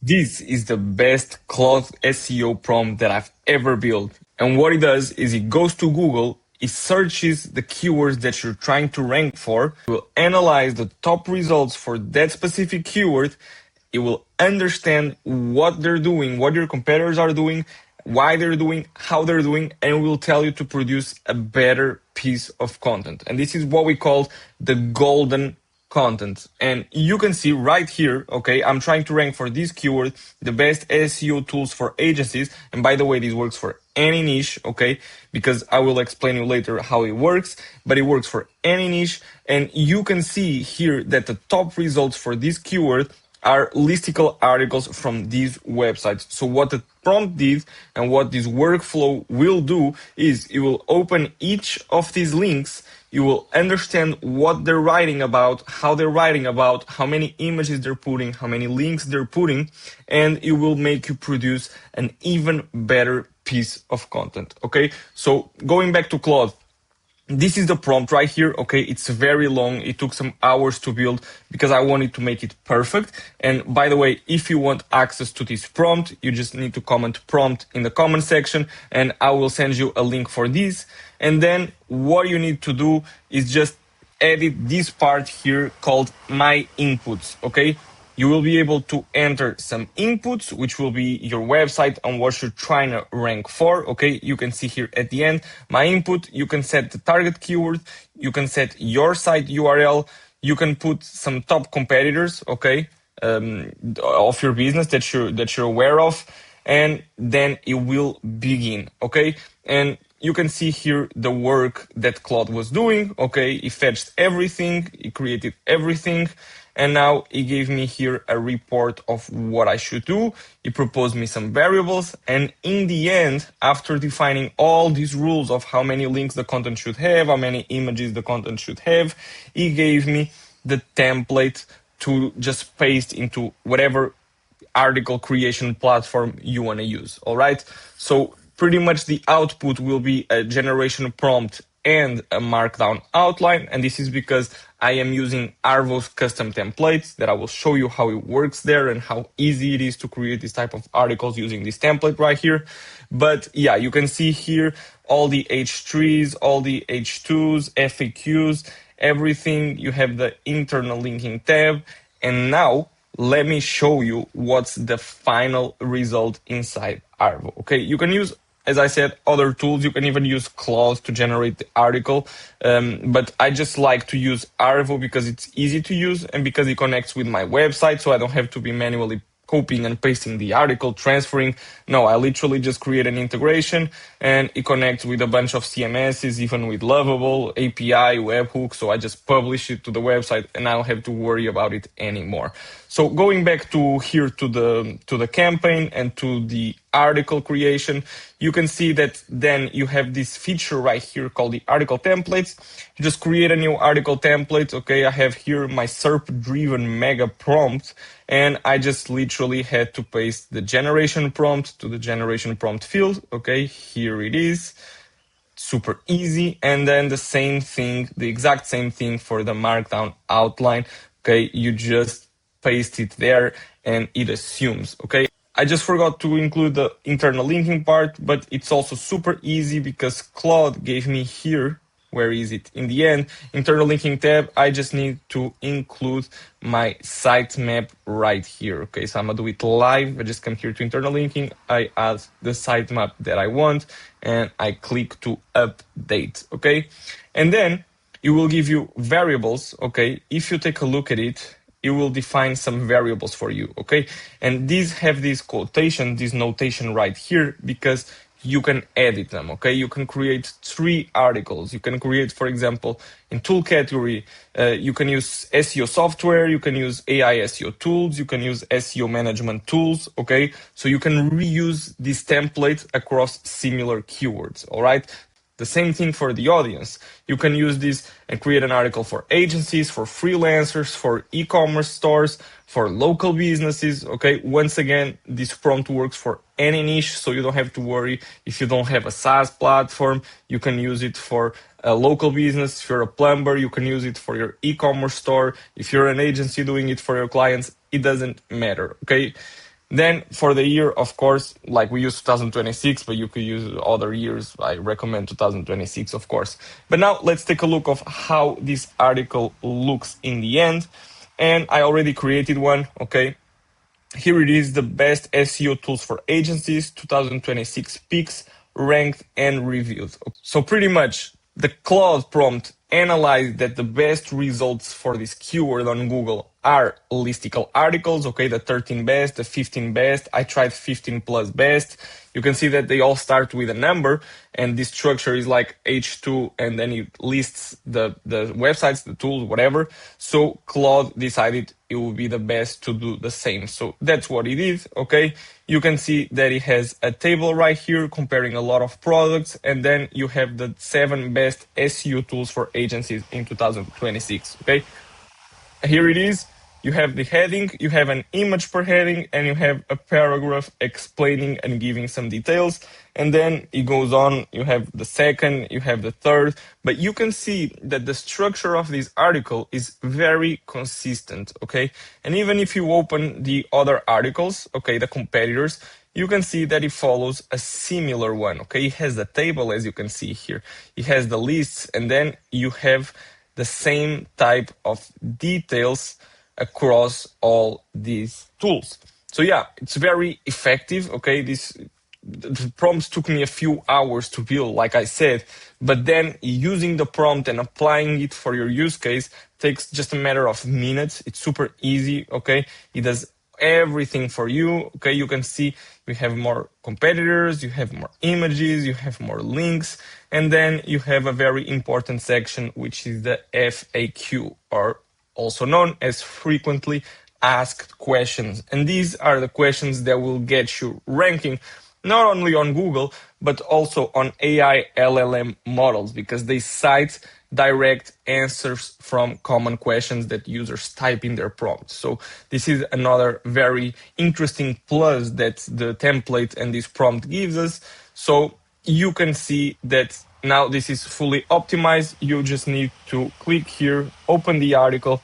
This is the best Claude SEO prompt that I've ever built. And what it does is it goes to Google, it searches the keywords that you're trying to rank for, it will analyze the top results for that specific keyword, it will understand what they're doing, what your competitors are doing, why they're doing, how they're doing, and will tell you to produce a better piece of content. And this is what we call the golden content. And you can see right here, okay, I'm trying to rank for this keyword, the best SEO tools for agencies. And by the way, this works for any niche, okay, because I will explain you later how it works, but it works for any niche. And you can see here that the top results for this keyword are listicle articles from these websites. So what the prompt did and what this workflow will do is it will open each of these links. You will understand what they're writing about, how they're writing about, how many images they're putting, how many links they're putting, and it will make you produce an even better piece of content. Okay, so going back to Claude, this is the prompt right here. Okay, it's very long. It took some hours to build because I wanted to make it perfect. And by the way, if you want access to this prompt, you just need to comment prompt in the comment section and I will send you a link for this. And then what you need to do is just edit this part here called my inputs. Okay, you will be able to enter some inputs, which will be your website and what you're trying to rank for. Okay, you can see here at the end, my input, you can set the target keyword, you can set your site URL, you can put some top competitors, okay, of your business that you're aware of, and then it will begin, okay? And you can see here the work that Claude was doing, okay? It fetched everything, it created everything, and now it gave me here a report of what I should do. It proposed me some variables. And in the end, after defining all these rules of how many links the content should have, how many images the content should have, it gave me the template to just paste into whatever article creation platform you want to use. All right. So pretty much the output will be a generation prompt and a markdown outline. And this is because I am using Arvow's custom templates that I will show you how it works there and how easy it is to create this type of articles using this template right here. But yeah, you can see here all the H3s, all the H2s, FAQs, everything. You have the internal linking tab. And now let me show you what's the final result inside Arvow. Okay, you can use, as I said, other tools. You can even use Claude to generate the article. But I just like to use Arvow because it's easy to use and because it connects with my website, so I don't have to be manually copying and pasting the article, transferring. No, I literally just create an integration and it connects with a bunch of CMSs, even with Lovable, API, webhook. So I just publish it to the website and I don't have to worry about it anymore. So going back to here to the campaign and to the article creation, you can see that then you have this feature right here called the article templates. You just create a new article template. Okay, I have here my SERP driven mega prompt, and I just literally had to paste the generation prompt to the generation prompt field. Okay, here it is. Super easy. And then the same thing, the exact same thing for the markdown outline. Okay, you just paste it there and it assumes. Okay, I just forgot to include the internal linking part, but it's also super easy because Claude gave me here, where is it? In the end, internal linking tab, I just need to include my sitemap right here. Okay, so I'm gonna do it live. I just come here to internal linking, I add the sitemap that I want, and I click to update, okay? And then it will give you variables, okay? If you take a look at it, it will define some variables for you, okay? And these have this quotation, this notation right here, because you can edit them, okay? You can create 3 articles. You can create, for example, in tool category, you can use SEO software, you can use AI SEO tools, you can use SEO management tools, okay? So you can reuse this template across similar keywords, all right? The same thing for the audience. You can use this and create an article for agencies, for freelancers, for e-commerce stores, for local businesses. Okay, once again, this prompt works for any niche, so you don't have to worry if you don't have a SaaS platform. You can use it for a local business. If you're a plumber, you can use it for your e-commerce store. If you're an agency doing it for your clients, it doesn't matter. Okay. Then for the year, of course, like we use 2026, but you could use other years. I recommend 2026, of course. But now let's take a look of how this article looks in the end. And I already created one, okay? Here it is, the best SEO tools for agencies, 2026 picks, ranked and reviewed. So pretty much the Claude prompt analyzed that the best results for this keyword on Google are listicle articles, okay, the 13 best, the 15 best. I tried 15 plus best. You can see that they all start with a number, and this structure is like H2, and then it lists the websites, the tools, whatever. So Claude decided it would be the best to do the same. So that's what it is, okay? You can see that it has a table right here comparing a lot of products, and then you have the 7 best SEO tools for agencies in 2026, okay? Here it is. You have the heading, you have an image per heading, and you have a paragraph explaining and giving some details. And then it goes on, you have the second, you have the third, but you can see that the structure of this article is very consistent, okay? And even if you open the other articles, okay, the competitors, you can see that it follows a similar one, okay? It has the table, as you can see here. It has the lists, and then you have the same type of details across all these tools. So yeah, it's very effective, okay? The prompts took me a few hours to build, like I said, but then using the prompt and applying it for your use case takes just a matter of minutes. It's super easy, okay? It does everything for you, okay? You can see we have more competitors, you have more images, you have more links, and then you have a very important section, which is the FAQ, or also known as frequently asked questions. And these are the questions that will get you ranking not only on Google, but also on AI LLM models, because they cite direct answers from common questions that users type in their prompts. So this is another very interesting plus that the template and this prompt gives us. So you can see that now this is fully optimized. You just need to click here, open the article,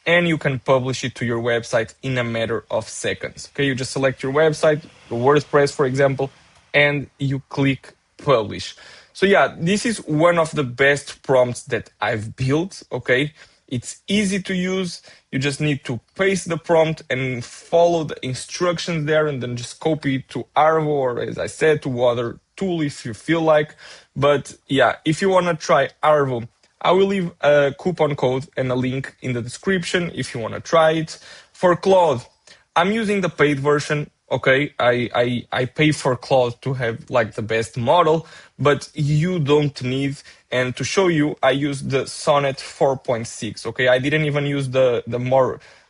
and you can publish it to your website in a matter of seconds. Okay, you just select your website, your WordPress, for example, and you click publish. So yeah, this is one of the best prompts that I've built, okay? It's easy to use. You just need to paste the prompt and follow the instructions there, and then just copy it to Arvow, or as I said, to other tool if you feel like. But yeah, if you want to try Arvow, I will leave a coupon code and a link in the description if you want to try it. For Claude, I'm using the paid version. Okay, I pay for Claude to have like the best model, but you don't need. And to show you, I used the Sonnet 4.6. Okay, I didn't even use the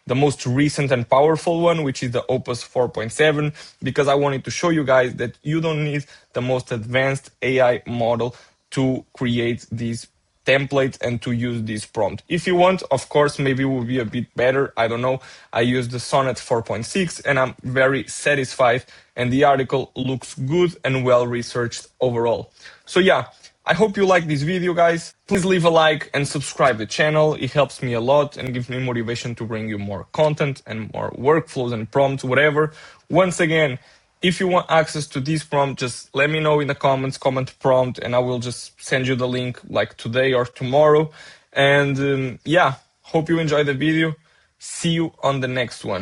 most recent and powerful one, which is the Opus 4.7, because I wanted to show you guys that you don't need the most advanced AI model to create these template and to use this prompt. If you want, of course, maybe it will be a bit better. I don't know. I used the Sonnet 4.6 and I'm very satisfied, and the article looks good and well researched overall. So yeah, I hope you like this video, guys. Please leave a like and subscribe the channel. It helps me a lot and gives me motivation to bring you more content and more workflows and prompts, whatever. Once again, if you want access to this prompt, just let me know in the comments, comment prompt, and I will just send you the link like today or tomorrow. And yeah, hope you enjoyed the video. See you on the next one.